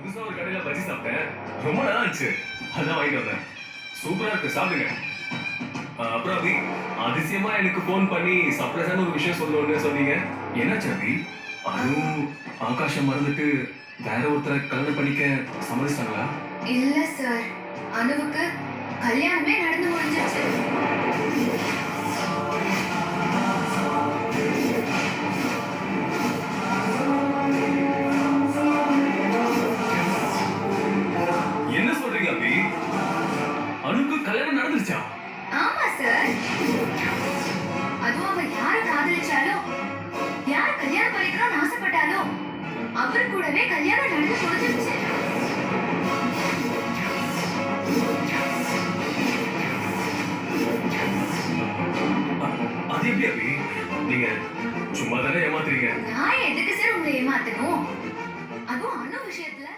புதுசா ஒரு கடையில பஜ்ஜி சாப்பிட்டேன். ரொம்ப நல்லா இருந்துச்சு. அதான் வாங்கிட்டு வந்தேன். சூப்பரா இருக்கு, சாப்பிடுங்க. அப்புறம் அபி, அதிசயமா எனக்கு ஃபோன் பண்ணி சர்ப்ரைஸான ஒரு விஷயம் சொல்லணும்னு சொன்னீங்க. என்னாச்சு அபி? அதுவும் ஆகாஷம் மறந்துட்டு வேற ஒருத்தரை கல்யாணம் பண்ணிக்க சம்மதிச்சிட்டாங்களா? இல்ல சார், அனுவுக்கு கல்யாணமே நடந்து முடிஞ்சிருச்சு. என்ன சொல்றீங்க அபி? அனுக்கு கல்யாணம் நடந்துருச்சா? ஆமா சார். அதுவும் அவ யார காதலிச்சாலோ, யார் கல்யாணம் பண்ணிக்கணும்னு ஆசைப்பட்டாலோ அவர் கூடவே கல்யாணம் நடந்து முடிஞ்சிருச்சு. அது எப்படி அபி? நீங்க சும்மா தானே ஏமாத்துறீங்க? நான் எதுக்கு சார் உங்களை ஏமாத்தணும்? அதுவும் அனு விஷயத்துல